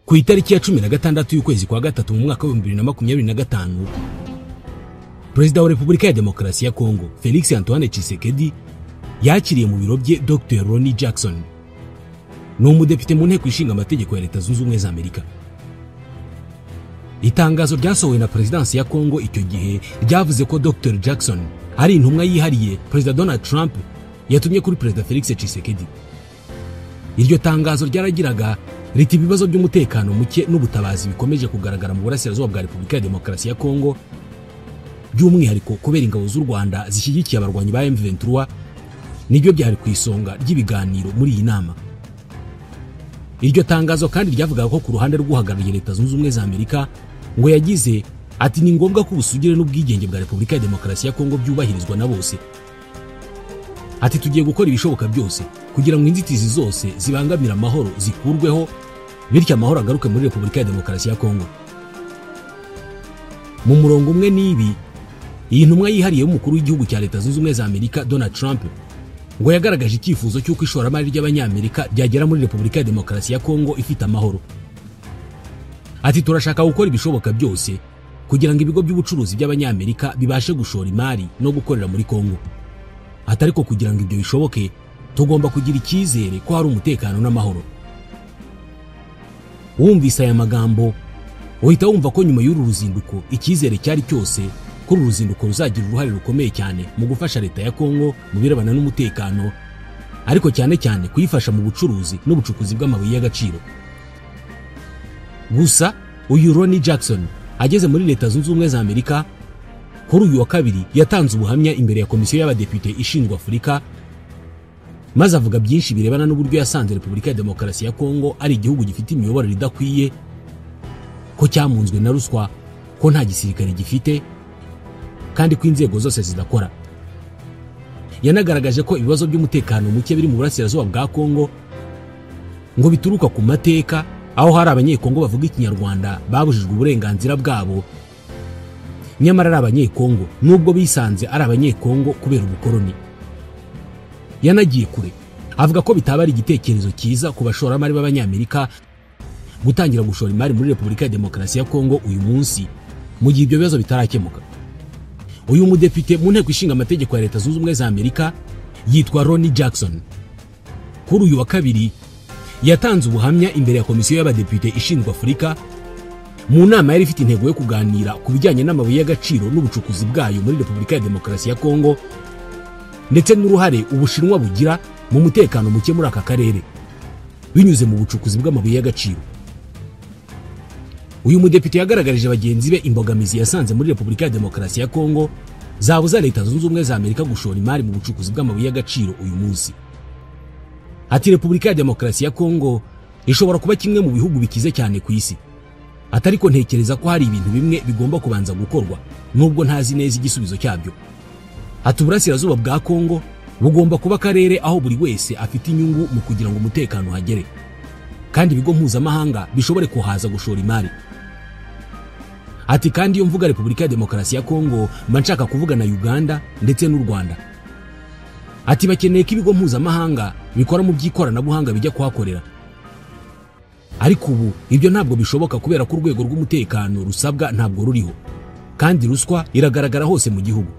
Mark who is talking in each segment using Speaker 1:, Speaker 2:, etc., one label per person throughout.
Speaker 1: Ku itariki ya 16 y'ukwezi kwa gatatu mu mwaka wa 2025, Perezida wa Repubulika ya Demokarasi ya Kongo Felix Antoine Tshisekedi yakiriye mu biro bye Dr. Ronnie Jackson, ni umudepite mu nteko ishinga amategeko ya Leta Zunze Ubumwe za Amerika. Itangazo ryasohowe na Presidansi ya Kongo icyo gihe ryavuze ko Dr. Jackson ari intumwa yihariye Perezida Donald Trump yatumye kuri Perezida Felix Tshisekedi. Iryo tangazo ryaragiraga riti ibibazo by'umutekano muke n'ubutabazi bikomeje kugaragara mu burasirazuba bwa Repubulika ya Demokarasi ya Kongo, by'umwihariko kubera ingabo z'u Rwanda zishyigikiye abarwanyi ba M23, nibyo byari ku isonga ry'ibiganiro muri iyi nama. Iryo tangazo kandi ryavugaga ko ku ruhande rw'uhagarariye Leta Zunze Ubumwe za Amerika ngo yagize ati ni ngombwa ko ubusugire n'ubwigenge bwa Repubulika ya Demokarasi ya Kongo byubahirizwa na bose. Ati tugiye gukora ibishoboka byose kugira ngo inzitizi zose zibangamira amahoro zikurweho, bityo amahoro agaruke muri Repubulika ya Demokarasi ya Kongo. Mu murongo umwe n'ibi, iyi ntumwa yihariye y'umukuru w'igihugu cya Leta Zunze Ubumwe za Amerika Donald Trump ngo yagaragaje icyifuzo cy'uko ishoramari ry'abanyamerika ryagera muri Repubulika ya Demokarasi ya Kongo ifite amahoro. Ati turashaka gukora ibishoboka byose kugira ngo ibigo by'ubucuruzi by'abanyamerika bibashe gushora imari no gukorera muri Kongo. Atari ko kugira ngo ibyo bishoboke, tugomba kugira icyizere ko hari umutekano n'amahoro. Wumvise aya magambo uhita wumva ko nyuma y'uru ruzinduko icyizere cyari cyose ko uru ruzinduko ruzagira uruhare rukomeye cyane mu gufasha Leta ya Kongo mu birebana n'umutekano, ariko cyane cyane kuyifasha mu bucuruzi n'ubucukuzi bw'amabuye y'agaciro. Gusa uyu Ronnie Jackson ageze muri Leta Zunze Ubumwe za Amerika kuri uyu wa kabiri yatanze ubuhamya imbere ya komisiyo y'abadepite ishinzwe Afurika, maze avuga byinshi birebana n'uburyo yasanze Repubulika ya Demokarasi ya Kongo ari igihugu gifite imiyoborere idakwiye, ko cyamunzwe na ruswa, ko nta gisirikare gifite, kandi ko inzego zose zidakora. Yanagaragaje ko ibibazo by'umutekano muke biri mu burasirazuba bwa Kongo ngo bituruka ku mateka, aho hari abanyekongo bavuga ikinyarwanda babujijwe uburenganzira bwabo, nyamara ari abanyekongo nubwo bisanze ari abanyekongo kubera ubukoloni. Yanagiye kure avuga ko bitaba ari igitekerezo cyiza ku bashoramari b'abanyamerika gutangira gushora imari muri Repubulika ya Demokarasi ya Kongo uyu munsi mu gihe ibyo bibazo bitarakemuka. Uyu mudepite mu nteko ishinga amategeko ya Leta Zunze Ubumwe za Amerika yitwa Ronnie Jackson. Kuri uyu wa kabiri yatanze ubuhamya imbere ya komisiyo y'abadepite ishinzwe Afurika mu nama yari ifite intego yo kuganira ku bijyanye n'amabuye y'agaciro n'ubucukuzi bwayo muri Repubulika ya Demokarasi ya Kongo, ndetse n'uruhare Ubushinwa bugira mu mutekano muke muri aka karere binyuze mu bucukuzi bw'amabuye y'agaciro. Uyu mudepite yagaragarije bagenzi be imbogamizi yasanze muri Repubulika ya Demokarasi ya Kongo zabuza Leta Zunze Ubumwe za Amerika gushora imari mu bucukuzi bw'amabuye y'agaciro uyu munsi. Ati Repubulika ya Demokarasi ya Kongo ishobora kuba kimwe mu bihugu bikize cyane ku isi, atariko ntekereza ko hari ibintu bimwe bigomba kubanza gukorwa nubwo ntazi neza igisubizo cyabyo. Ati uburasirazuba bwa Kongo bugomba kuba akarere aho buri wese afite inyungu mu kugira ngo umutekano hagere, kandi ibigo mpuzamahanga bishobore kuhaza gushora imari. Ati kandi iyo mvuga Repubulika ya Demokarasi ya Kongo mba nshaka kuvuga na Uganda ndetse n'u Rwanda. Ati bakeneye ko ibigo mpuzamahanga bikora mu by'ikoranabuhanga bijya kuhakorera, ariko ubu ibyo ntabwo bishoboka kubera ko urwego rw'umutekano rusabwa ntabwo ruriho, kandi ruswa iragaragara hose mu gihugu.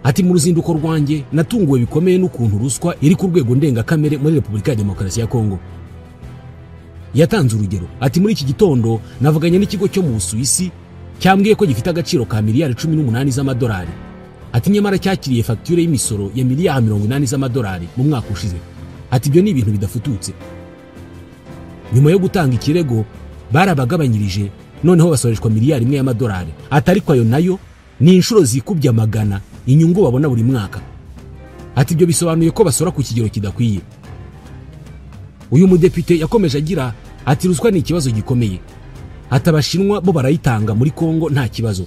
Speaker 1: Ati mu ruzinduko rwanjye natunguwe bikomeye n'ukuntu ruswa iri ku rwego ndengakamere muri Repubulika ya Demokarasi ya Kongo. Yatanze urugero ati muri iki gitondo navuganye n'ikigo cyo mu Busuwisi cyambwiye ko gifite agaciro ka miliyari 18 z'amadolari. Ati nyamara cyakiriye facture y'imisoro ya miliyari 80 z'amadolari mu mwaka ushize. Ati ibyo ni ibintu bidafututse. Nyuma yo gutanga ikirego barabagabanyirije, noneho basoreshwa miliyari 1 y'amadolari. Atari kwayo nayo ni inshuro zikubye amagana inyungu babona buri mwaka. Ati ibyo bisobanuye ko basora ku kigero kidakwiye. Uyu mudepite yakomeje agira ati ruswa ni ikibazo gikomeye. Ati abashinwa bo barayitanga muri Kongo nta kibazo.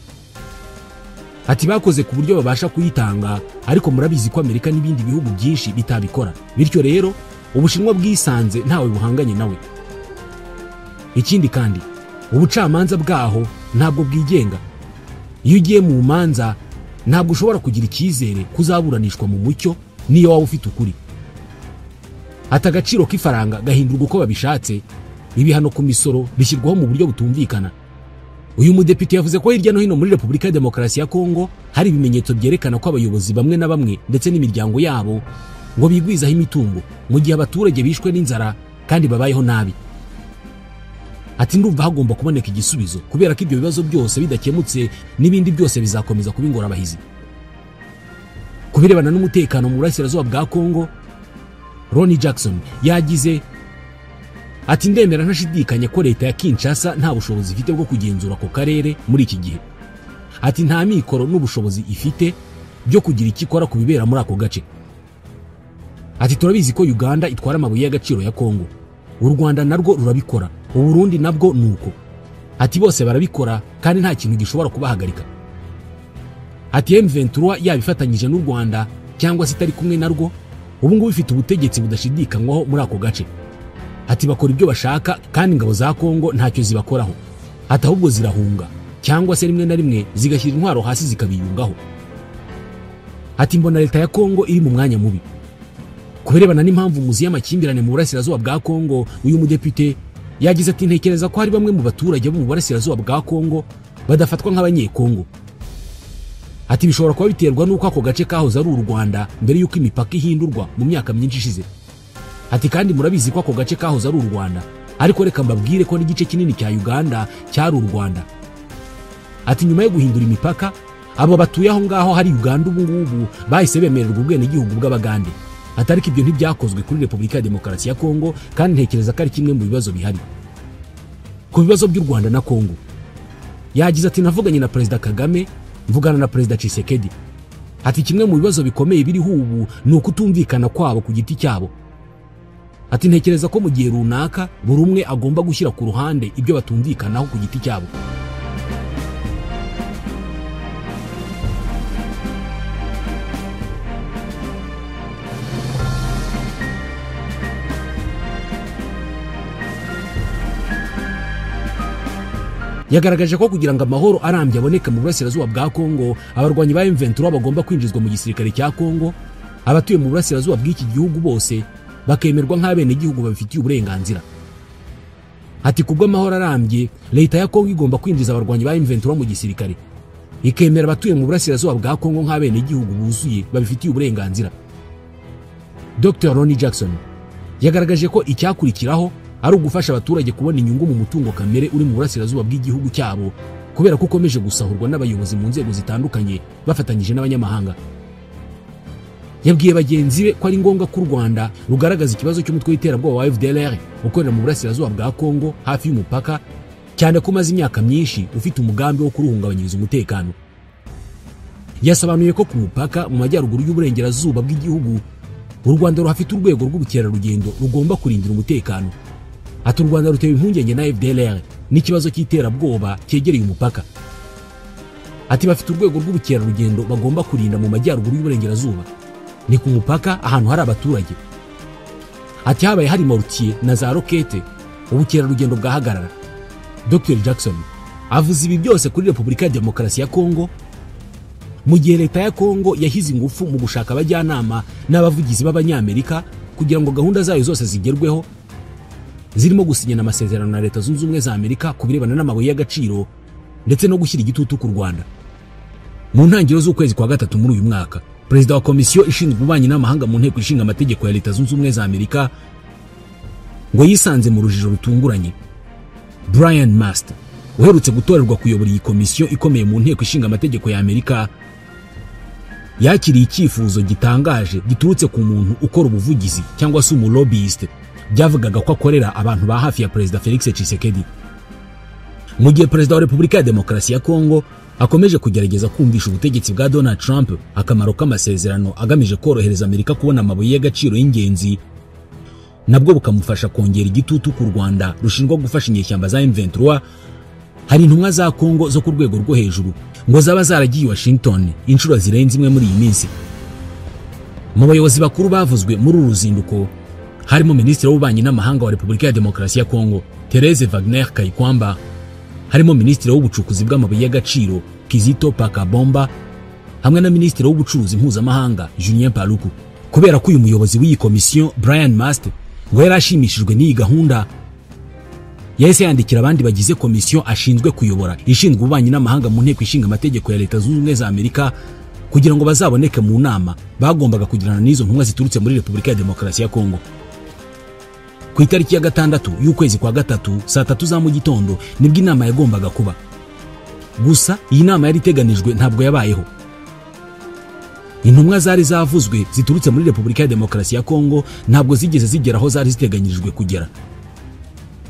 Speaker 1: Ati bakoze ku buryo babasha kuyitanga, ariko murabizi ko Amerika n'ibindi bihugu byinshi bitabikora, bityo rero Ubushinwa bwisanze ntawe buhanganye nawe. Ikindi kandi ubucamanza bwaho ntabwo bwigenga. Iyo ugiye mu manza ntabwo ushobora kugira icyizere kuzaburanishwa mu mucyo niyo waba ufite ukuri. Ati agaciro k'ifaranga gahindurwa uko babishatse, ibihano ku misoro bishyirwaho mu buryo butumvikana. Uyu mudepite yavuze ko hirya no hino muri Repubulika ya Demokarasi ya Kongo hari ibimenyetso byerekana ko abayobozi bamwe na bamwe ndetse n'imiryango yabo ngo bigwizaho imitungo mu gihe abaturage bishwe n'inzara kandi babayeho nabi. Ati ndumva hagomba kuboneka igisubizo kubera ko ibyo bibazo byose bidakemutse n'ibindi byose bizakomeza kuba ingorabahizi. Kubirebana n'umutekano mu burasirazuba bwa Kongo, Ronnie Jackson yagize ati ndemera ntashidikanya ko leta ya Kinshasa nta bushobozi ifite bwo kugenzura ako karere muri iki gihe. Ati nta mikoro n'ubushobozi ifite byo kugira ikikora ku bibera muri ako gace. Ati turabizi ko Uganda itwara amabuye y'agaciro ya Kongo, u Rwanda narwo rurabikora, u Burundi nabwo nuko. Ati bose barabikora kandi nta kintu gishobora kubahagarika. Ati M23 yabifatanyije n'u Rwanda cyangwa se itari kumwe narwo, ubu ngubu bifite ubutegetsi budashidikanywaho muri ako gace. Ati bakora ibyo bashaka kandi ingabo za Kongo ntacyo zibakoraho. Ati ahubwo zirahunga cyangwa se rimwe na rimwe zigashyira intwaro hasi zikabiyungaho. Ati mbona leta ya Kongo iri mu mwanya mubi. Kubirebana n'impamvu muzi y'amakimbirane mu burasirazuba bwa Kongo, uyu mudepite yagize ati ntekereza ko hari bamwe mu baturage bo mu burasirazuba bwa Kongo badafatwa nk'abanyekongo. Ati bishobora kuba biterwa n'uko ako gace kahoze ari u Rwanda mbere y'uko imipaka ihindurwa mu myaka myinshi ishize. Ati kandi murabizi ko ako gace kahoze ari u Rwanda, ariko reka mbabwire ko n'igice kinini cya Uganda cyari u Rwanda. Ati nyuma yo guhindura imipaka, abo batuye aho ngaho hari Uganda ubu ngubu bahise bemererwa ubwenegihugu bw'Abagande. Ati ariko ibyo ntibyakozwe kuri Repubulika ya Demokarasi ya Kongo kandi ntekereza ko ari kimwe mu bibazo bihari. Ku bibazo by'u Rwanda na Kongo, yagize ati navuganye na Perezida Kagame, mvugana na Perezida Tshisekedi. Ati kimwe mu bibazo bikomeye biriho ubu ni ukutumvikana kwabo ku giti cyabo. Ati ntekereza ko mu gihe runaka buri umwe agomba gushyira ku ruhande ibyo batumvikanaho ku giti cyabo. Yagaragaje ko kugira ngo amahoro arambye aboneke mu burasirazuba bwa Kongo, abarwanyi ba M23 bagomba kwinjizwa mu gisirikare cya Kongo, abatuye mu burasirazuba bw'iki gihugu bose bakemerwa nk'abene gihugu babifitiye uburenganzira. Ati kubwo amahoro arambye, leta ya Kongo igomba kwinjiza abarwanyi ba M23 mu gisirikare, ikemera abatuye mu burasirazuba bwa Kongo nk'abene gihugu buzuye babifitiye uburenganzira. Dr. Ronnie Jackson yagaragaje ko icyakurikiraho ari ugufasha abaturage kubona inyungu mu mutungo kamere uri mu burasirazuba bw'igihugu cyabo kubera ko ukomeje gusahurwa n'abayobozi mu nzego zitandukanye bafatanyije n'abanyamahanga. Yabwiye bagenzi be ko ari ngombwa ko u Rwanda rugaragaza ikibazo cy'umutwe w'iterabwoba wa FDLR ukorera mu burasirazuba bwa Kongo hafi y'umupaka, cyane ko maze imyaka myinshi ufite umugambi wo kuruhungabanyiriza umutekano. Yasobanuye ko ku mupaka mu majyaruguru y'uburengerazuba bw'igihugu u Rwanda ruhafite urwego rw'ubukerarugendo rugomba kurindira umutekano. Ati u Rwanda rutewe impungenge na FDLR n'ikibazo cy'iterabwoba cyegereye umupaka. Ati bafite urwego rw'ubukerarugendo bagomba kurinda mu majyaruguru y'uburengerazuba, ni ku mupaka ahantu hari abaturage. Ati habaye hari mortier na za rokete ubukerarugendo bwahagarara. Dr. Jackson avuze ibi byose kuri Repubulika ya Demokarasi ya Kongo mu gihe leta ya Kongo yahize ingufu mu gushaka abajyanama n'abavugizi b'Abanyamerika kugira ngo gahunda zayo zose zigerweho, zirimo gusinyana amasezerano na Leta Zunze Ubumwe za Amerika ku birebana n'amabuye y'agaciro ndetse no gushyira igitutu ku Rwanda. Mu ntangiriro z'ukwezi kwa gatatu muri uyu mwaka, Perezida wa Komisiyo ishinzwe ububanyi n'amahanga mu nteko ishinga amategeko ya Leta Zunze Ubumwe za Amerika ngo yisanze mu rujijo rutunguranye. Brian Mast uherutse gutorerwa kuyobora iyi komisiyo ikomeye mu nteko ishinga amategeko ya Amerika, yakiriye icyifuzo gitangaje giturutse ku muntu ukora ubuvugizi cyangwa se umulobbyist byavugaga ko akorera abantu ba hafi ya Perezida Felix Tshisekedi. Mu gihe Perezida wa Repubulika ya Demokarasi ya Kongo akomeje kugerageza kumvisha ubutegetsi bwa Donald Trump akamaro k'amasezerano agamije korohereza Amerika kubona amabuye y'agaciro y'ingenzi, nabwo bukamufasha kongera igitutu ku Rwanda rushinjwa gufasha inyeshyamba za M23, hari intumwa za Kongo zo ku rwego rwo hejuru ngo zaba zaragiye Washington inshuro zirenze imwe muri iyi minsi. Mu bayobozi bakuru bavuzwe muri uru ruzinduko harimo Minisitiri w'Ububanyi n'Amahanga wa Repubulika ya Demokarasi ya Kongo Therese Wagner Kayikwamba, harimo Minisitiri w'Ubucukuzi bw'amabuye y'agaciro Kizito Pakabomba, hamwe na Minisitiri w'Ubucuruzi mpuzamahanga Julien Paluku. Kubera ko uyu muyobozi w'iyi komisiyo Brian Mast ngo yarashimishijwe n'iyi gahunda, yahise yandikira abandi bagize komisiyo ashinzwe kuyobora ishinzwe ububanyi n'amahanga mu nteko ishinga amategeko ya Leta Zunze Ubumwe za Amerika kugira ngo bazaboneke mu nama bagombaga kugirana n'izo ntumwa ziturutse muri Repubulika ya Demokarasi ya Kongo. Ku itariki ya 6 y'ukwezi kwa 3 saa 3 za mu gitondo nibwo inama yagombaga kuba. Gusa iyi nama yari iteganijwe ntabwo yabayeho. Intumwa zari zavuzwe ziturutse muri Repubulika ya Demokarasi ya Kongo ntabwo zigeze zigera aho zari ziteganyirijwe kugera.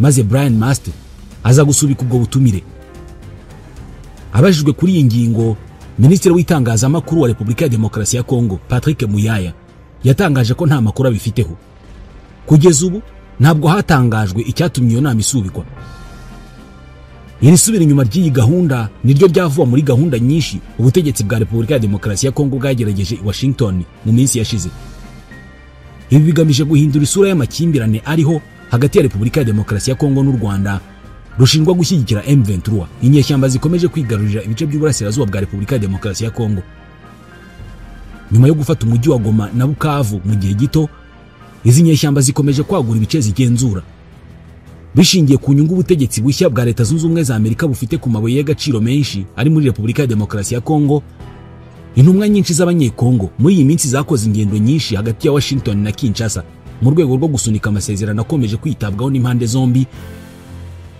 Speaker 1: Maze Brian Mast aza gusubika ubwo butumire. Abajijwe kuri iyi ngingo, Minisitiri w'itangazamakuru wa Repubulika ya Demokarasi ya Kongo Patrick Muyaya yatangaje ko nta makuru abifiteho. Kugeza ubu ntabwo hatangajwe icyatumye iyo nama isubikwa. Iri subira inyuma ry'iyi gahunda niryo ryavuye muri gahunda nyinshi ubutegetsi bwa Repubulika ya Demokarasi ya Kongo bwagerageje i Washington mu minsi yashize. Ibi bigamije guhindura isura y'amakimbirane ariho hagati ya Repubulika ya Demokarasi ya Kongo n'u Rwanda rushinjwa gushyigikira M23, inyeshyamba zikomeje kwigarurira ibice by'uburasirazuba bwa Repubulika ya Demokarasi ya Kongo. Nyuma yo gufata umujyi wa Goma na Bukavu mu gihe gito, izi nyeshyamba zikomeje kwagura ibice zigenzura. Bishingiye ku nyungu ubutegetsi bushya bwa Leta Zunze Ubumwe za Amerika bufite ku mabuye y'agaciro menshi ari muri Repubulika ya Demokarasi ya Kongo, intumwa nyinshi z'abanyekongo muri iyi minsi zakoze ingendo nyinshi hagati ya Washington na Kinshasa mu rwego rwo gusunika amasezerano akomeje kwitabwaho n'impande zombi,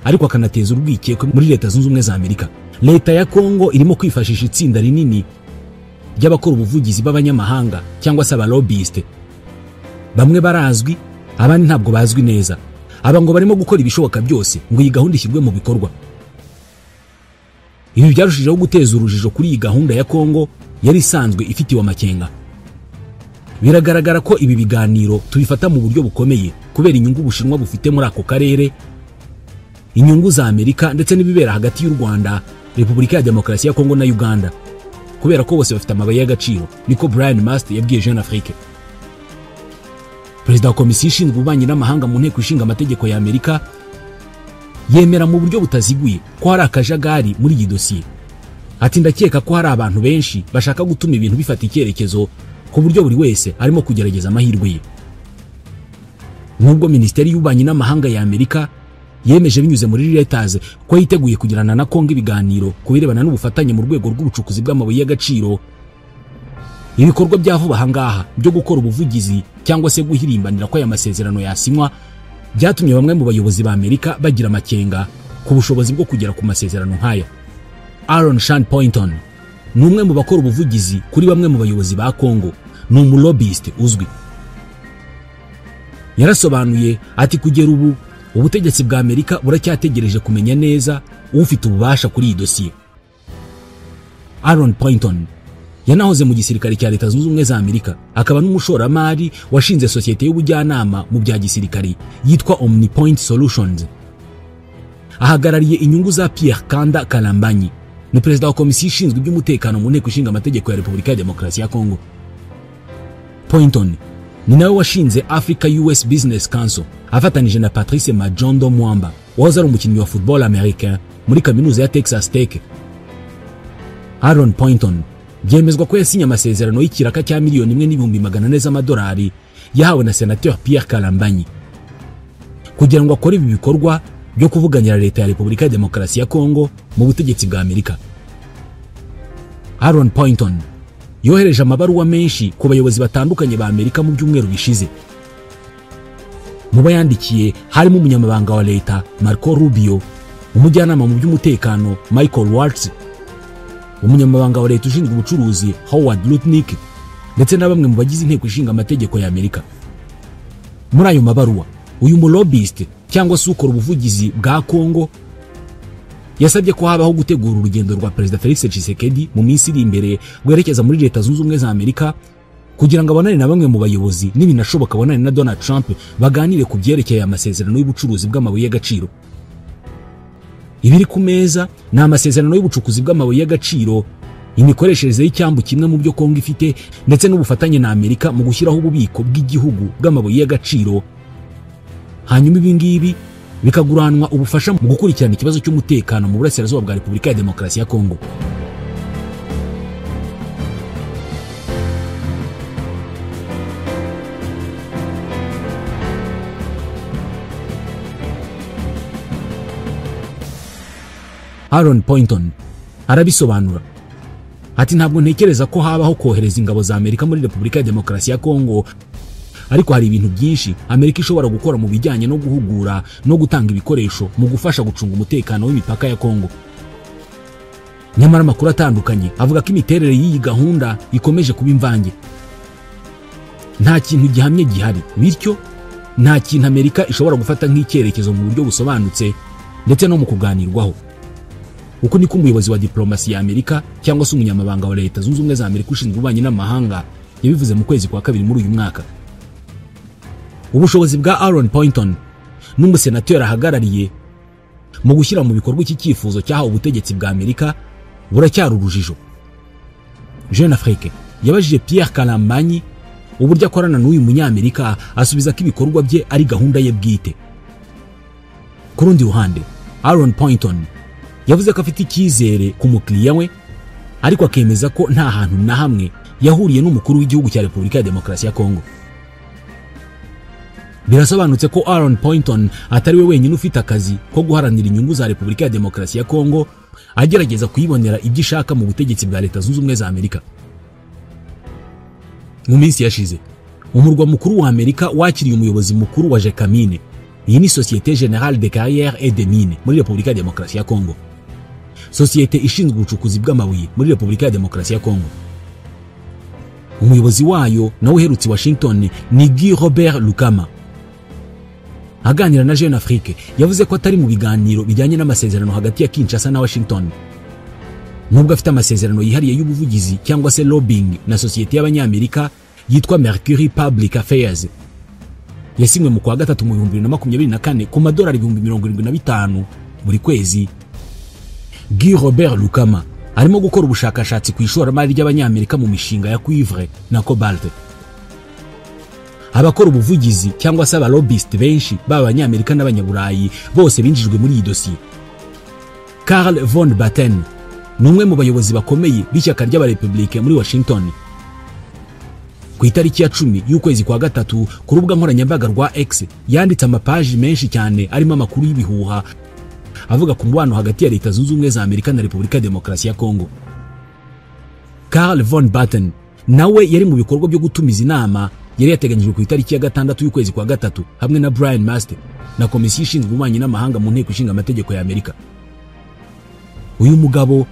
Speaker 1: ariko akanateza urwikekwe muri Leta Zunze Ubumwe za Amerika. Leta ya Kongo irimo kwifashisha itsinda rinini ry'abakora ubuvugizi b'abanyamahanga cyangwa se abalobbyiste. Bamwe barazwi, abandi ntabwo bazwi neza. Aba ngo barimo gukora ibishoboka byose ngo iyi gahunda ishyirwe mu bikorwa. Ibi byarushijeho guteza urujijo kuri iyi gahunda ya Kongo yari isanzwe ifitiwe amakenga. Biragaragara ko ibi biganiro tubifata mu buryo bukomeye kubera inyungu Bushinwa bufite muri ako karere, inyungu za Amerika ndetse n'ibibera hagati y'u Rwanda, Repubulika ya Demokarasi ya Kongo na Uganda, kubera ko bose bafite amabuye y'agaciro, niko Brian Mast yabwiye Jeune Afrique. Perezida wa Komisiyo ishinzwe ububanyi n'amahanga mu nteko ishinga amategeko ya Amerika yemera mu buryo butaziguye ko hari akajagari muri iyi dosiye. Ati ndakeka ko hari abantu benshi bashaka gutuma ibintu bifata icyerekezo ku buryo buri wese arimo kugerageza amahirwe ye. Nubwo Minisiteri y'Ububanyi n'Amahanga ya Amerika yemeje binyuze muri Reuters ko yiteguye kugirana na Kongo ibiganiro kubirebana n'ubufatanye mu rwego rw'ubucukuzi bw'amabuye y'agaciro, ibikorwa bya vuba ahangaha byo gukora ubuvugizi cyangwa se guhirimbanira ko aya masezerano yasinywa byatumye bamwe mu bayobozi ba Amerika bagira amakenga ku bushobozi bwo kugera ku masezerano nk'aya. Aaron Sean Poynton ni umwe mu bakora ubuvugizi kuri bamwe mu bayobozi ba Kongo, ni umulobbyiste uzwi. Yarasobanuye ati kugera ubu ubutegetsi bwa Amerika buracyategereje kumenya neza ufite ububasha kuri iyi dosiye. Aaron Poynton yanahoze mu gisirikare cya Leta Zunze Ubumwe za Amerika, akaba n'umushoramari washinze sosiyete y'ubujyanama mu bya gisirikare yitwa Omnipoint Solutions. Ahagarariye inyungu za Pierre Kanda Kalambanyi, ni perezida wa komisiyo ishinzwe iby'umutekano mu nteko ishinga amategeko ya Repubulika ya Demokarasi ya Kongo. Poynton ni nawe washinze Africa US Business Council afatanije na Patrice Majondo Mwamba wahoze ari umukinnyi wa football americain muri kaminuza ya Texas Tech. Aaron Poynton byemezwa ko yasinye amasezerano y'ikiraka cya $1,400,000 z'amadolari yahawe na Senateur Pierre Kalambanyi kugira ngo akore ibi bikorwa byo kuvuganira Leta ya Repubulika ya Demokarasi ya Kongo mu butegetsi bwa Amerika. Aaron Poynton yohereje amabaruwa menshi ku bayobozi batandukanye ba Amerika mu byumweru bishize. Mu bayandikiye harimo umunyamabanga wa Leta Marco Rubio, umujyanama mu by'umutekano Michael Waltz, umunyamabanga wa Leta ushinzwe ubucuruzi Howard Lutnick, ndetse na bamwe mu bagize inteko ishinga amategeko ya Amerika. Muri ayo mabaruwa uyu mulobbyiste cyangwa se ukora ubuvugizi bwa Kongo yasabye ko habaho gutegura urugendo rwa Perezida Felix Tshisekedi mu minsi iri imbere rwerekeza muri Leta Zunze Ubumwe za Amerika kugira ngo abonane na bamwe mu bayobozi n'ibinashoboka abonane na Donald Trump baganire ku byerekeye amasezerano y'ubucuruzi bw'amabuye y'agaciro. Ibiri ku meza ni amasezerano y'ubucukuzi bw'amabuye y'agaciro, imikoreshereze y'icyambu kimwe mu byo Kongo ifite ndetse n'ubufatanye na Amerika mu gushyiraho ububiko bw'igihugu bw'amabuye y'agaciro. Hanyuma ibi ngibi bikaguranwa ubufasha mu gukurikirana ikibazo cy'umutekano mu burasirazuba bwa Repubulika ya Demokarasi ya Kongo. Aaron Poynton arabisobanura ati ntabwo ntekereza ko habaho kohereza ingabo za Amerika muri Repubulika ya Demokarasi ya Kongo, ariko hari ibintu byinshi Amerika ishobora gukora mu bijyanye no guhugura no gutanga ibikoresho mu gufasha gucunga umutekano w'imipaka ya Kongo. Nyamara amakuru atandukanye avuga ko imiterere y'iyi gahunda ikomeje kuba imvange. Nta kintu gihamye gihari, bityo nta kintu Amerika ishobora gufata nk'icyerekezo mu buryo busobanutse ndetse no mu kuganirwaho. Uko niko umuyobozi wa diplomasi ya Amerika cyangwa se umunyamabanga wa Leta Zunze Ubumwe za Amerika ushinzwe ububanyi n'amahanga yabivuze mu kwezi kwa kabiri muri uyu mwaka. Ubushobozi bwa Aaron Poynton n'umusenateri ahagarariye mu gushyira mu bikorwa iki cyifuzo cyahawe ubutegetsi bwa Amerika buracyari urujijo. Jeune Afrique yabajije Pierre Kalambanyi uburyo akorana n'uyu munyamerika, asubiza ko ibikorwa bye ari gahunda ye bwite. Ku rundi ruhande, Aaron Poynton yavuze ko afite icyizere ku mukiriya we, ariko akemeza ko nta hantu na hamwe yahuriye n'umukuru w'igihugu cya Repubulika ya Demokarasi ya Kongo. Birasobanutse ko Aaron Poynton atari we wenyine ufite akazi ko guharanira inyungu za Repubulika ya Demokarasi ya Kongo, agerageza kuyibonera ibyo ishaka mu butegetsi bwa Leta Zunze Ubumwe za Amerika. Mu minsi yashize, umurwa mukuru wa Amerika wakiriye umuyobozi mukuru wa Jekamine. Iyi ni Société Générale de Carrières et de Mines muri Repubulika ya Demokarasi ya Kongo, sosiyete ishinzwe ubucukuzi bw'amabuye muri Repubulika ya Demokarasi ya Kongo. Umuyobozi wayo nawe uherutse Washington ni Guy Robert Lukama. Aganira na Jeune Afrique yavuze ko atari mu biganiro bijyanye n'amasezerano hagati ya Kinshasa na Washington, nubwo afite amasezerano yihariye y'ubuvugizi cyangwa se lobbying na sosiyete y'abanyamerika yitwa Mercury Public Affairs, yasinywe mu kwa gatatu mu 2024 ku madolari 75,000 buri kwezi. Guy Robert Lukama arimo gukora ubushakashatsi ku ishoramari ry'abanyamerika mu mishinga ya cuivre na cobalt. Abakora ubuvugizi cyangwa se abalobbyist benshi b'abanyamerika n'abanyaburayi bose binjijwe muri iyi dosiye. Karl von Batten ni umwe mu bayobozi bakomeye b'ishyaka ry'abarepublike muri Washington. Ku itariki ya 10 y'ukwezi kwa gatatu ku rubuga nkoranyambaga rwa X yanditse amapaji menshi cyane arimo amakuru y'ibihuha avuga ku mubano hagati ya Leta Zunze Ubumwe za Amerika na Repubulika ya Demokarasi ya Kongo. Karl von Batten nawe yari mu bikorwa byo gutumiza inama yari yateganyijwe ku itariki ya 6 y'ukwezi kwa gatatu hamwe na Brian Mast na komisiyo ishinzwe ububanyi n'amahanga mu nteko ishinga amategeko ya Amerika. Uyu mugabo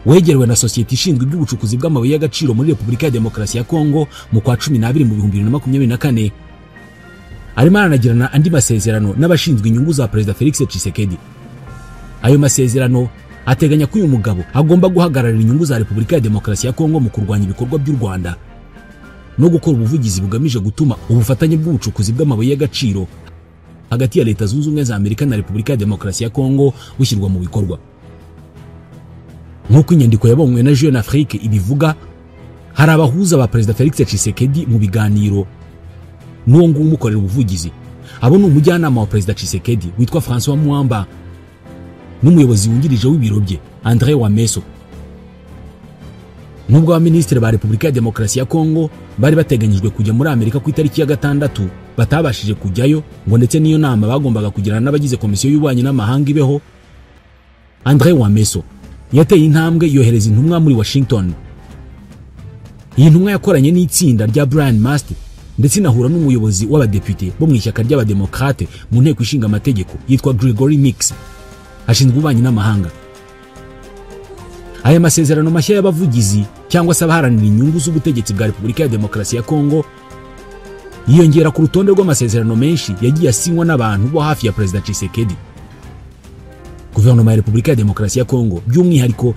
Speaker 1: wegerewe na sosiyete ishinzwe iby'ubucukuzi bw'amabuye y'agaciro muri Repubulika ya Demokarasi ya Kongo mu kwa 12 mu 2024, arimo aranagirana andi masezerano n'abashinzwe inyungu za Perezida Felix Tshisekedi. Ayo masezerano ateganya ko uyu mugabo agomba guhagararira inyungu za Repubulika ya Demokarasi ya Kongo mu kurwanya ibikorwa by'u Rwanda no gukora ubuvugizi bugamije gutuma ubufatanye bw'ubucukuzi bw'amabuye y'agaciro hagati ya Leta Zunze Ubumwe za Amerika na Repubulika ya Demokarasi ya Kongo bushyirwa mu bikorwa. Nk'uko inyandiko yabonywe na Jeune Afrique ibivuga, hari abahuza ba Perezida Felix Tshisekedi mu biganiro n'uwo nguwo umukorera ubuvugizi. Abo ni umujyanama wa Perezida Tshisekedi witwa François Mwamba n'umuyobozi wungirije w'ibiro bye André Wameso. Nubwo abaminisitiri ba Repubulika ya Demokarasi ya Kongo bari bateganyijwe kujya muri Amerika ku itariki ya 6, batabashije kujyayo ngo ndetse niyo nama bagombaga kugirana n'abagize komisiyo y'ububanyi n'amahanga ibeho, André Wameso yateye intambwe yohereza intumwa muri Washington. Iyi ntumwa yakoranye n'itsinda rya Brian Mast ndetse inahura n'umuyobozi w'abadepite bo mu ishyaka ry'abademokrate mu nteko ishinga amategeko yitwa Gregory Mix ashinzwe ububanyi n'amahanga. Aya masezerano mashya y'abavugizi cyangwa se abaharanira inyungu z'ubutegetsi bwa Repubulika ya Demokarasi ya Kongo yiyongera ku rutonde rw'amasezerano menshi yagiye asinywa n'abantu bo hafi ya Perezida Tshisekedi. Guverinoma ya Repubulika ya Demokarasi ya Kongo by'umwihariko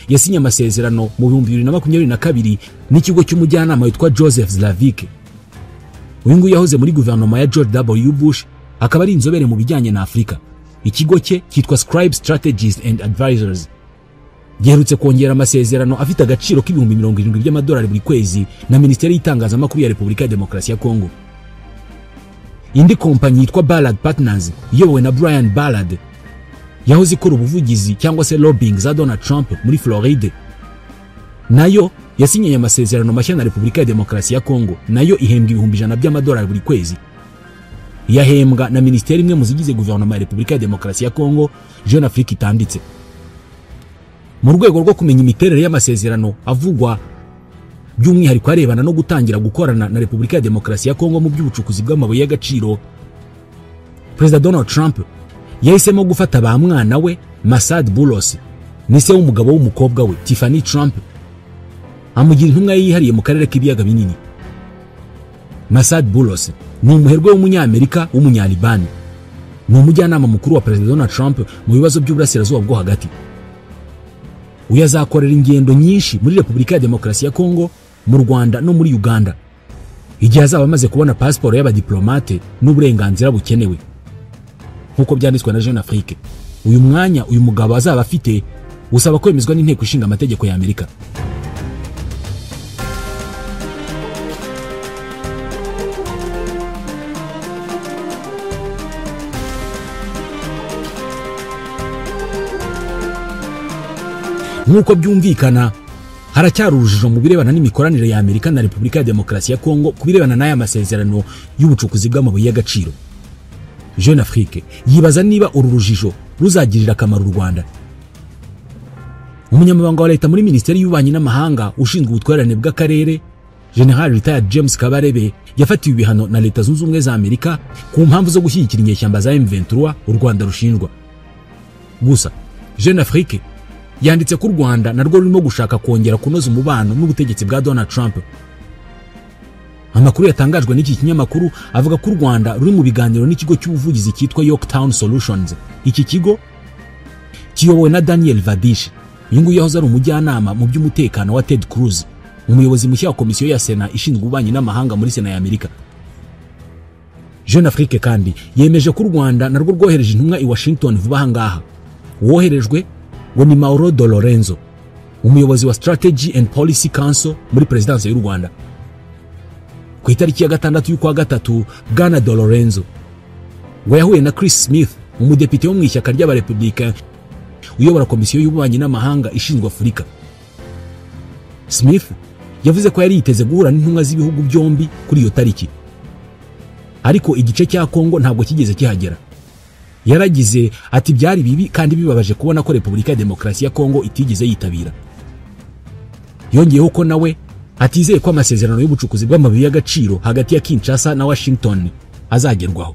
Speaker 1: yasinye amasezerano mu 2022 n'ikigo cy'umujyanama witwa Joseph Zlavik. Uyu nguyu yahoze muri guverinoma ya George W. Bush, akaba ari inzobere mu bijyanye na Afurika. Ikigo cye cyitwa Scribe Strategies and Advisors giherutse kongera amasezerano afite agaciro k'70,000 by'amadolari buri kwezi na Minisiteri y'Itangazamakuru ya Repubulika ya Demokarasi ya Kongo. Indi kompanyi yitwa Ballard Partners iyobowe na Brian Ballard yahoze ikora ubuvugizi cyangwa se lobbying za Donald Trump muri Floride, nayo yasinye amasezerano mashya na Repubulika ya Demokarasi ya Kongo, nayo ihembwa 100,000 by'amadolari buri kwezi. Yahembwa na Minisiteri imwe mu zigize guverinoma ya Repubulika ya Demokarasi ya Kongo, Jeune Afrique itanditse. mu rwego rwo kumenya imiterere y'amasezerano avugwa by'umwihariko arebana no gutangira gukorana na Repubulika ya Demokarasi ya Kongo mu by'ubucukuzi bw'amabuye y'agaciro, Perezida Donald Trump yahisemo gufata ba mwana we Masad Boulos nise w'umugabo w'umukobwa we Tiffany Trump amugira intumwa yihariye mu karere k'ibiyaga binini. Masad Boulos ni umuherwe w'umunyamerika w'umunyalibani, ni umujyanama mukuru wa Perezida Donald Trump mu bibazo by'uburasirazuba bwo hagati. Uyu azakorera ingendo nyinshi muri Repubulika ya Demokarasi ya Kongo, mu Rwanda no muri Uganda, igihe azaba amaze kubona pasiporo y'abadiplomate n'uburenganzira bukenewe nk'uko byanditswe na Jeune Afrique. Uyu mwanya uyu mugabo azaba afite usaba kwemezwa n'inteko ishinga amategeko ya Amerika. Nk'uko byumvikana, haracyari urujijo mu birebana n'imikoranire ya Amerika na Repubulika ya Demokarasi ya Kongo ku birebana n'aya masezerano y'ubucukuzi bw'amabuye y'agaciro. Jeune Afrique yibaza niba uru rujijo ruzagirira akamaro u Rwanda. Umunyamabanga wa leta muri Minisiteri y'Ububanyi n'Amahanga ushinzwe ubutwererane bw'akarere, General Retired James Kabarebe, yafatiwe ibihano na Leta Zunze Ubumwe za Amerika ku mpamvu zo gushyigikira inyeshyamba za M23 u Rwanda rushinjwa. Gusa Jeune Afrique yanditse ko u Rwanda narwo rurimo gushaka kongera kunoza umubano n'ubutegetsi bwa Donald Trump. Amakuru yatangajwe n'iki kinyamakuru avuga ko u Rwanda ruri mu biganiro n'ikigo cy'ubuvugizi cyitwa Yorktown Solutions. Iki kigo kiyobowe na Daniel Vadish, uyu nguyu yahoze ari umujyanama mu by'umutekano wa Ted Cruz, umuyobozi mushya wa komisiyo ya Sena ishinzwe ububanyi n'amahanga muri Sena ya Amerika. Jeune Afrique kandi yemeje ko u Rwanda narwo rwohereje intumwa i Washington vuba hangaha. Woherejwe ngo ni Mauro de Lorenzo, umuyobozi wa Strategy and Policy Council muri Presidence y'u Rwanda. Ku itariki ya 6 y'ukwa gatatu, Bwana de Lorenzo ngo yahuye na Chris Smith, umudepite wo mu ishyaka ry'abarepublicain uyobora komisiyo y'ububanyi n'amahanga ishinzwe Afurika. Smith yavuze ko yari yiteze guhura n'intumwa z'ibihugu byombi kuri iyo tariki, ariko igice cya Kongo ntabwo kigeze kihagera. Yaragize ati byari bibi kandi bibabaje kubona ko Repubulika ya Demokarasi ya Kongo itigeze yitabira. Yongeyeho ko nawe atizeye ko amasezerano y'ubucukuzi bw'amabuye y'agaciro hagati ya Kinshasa na Washington azagerwaho.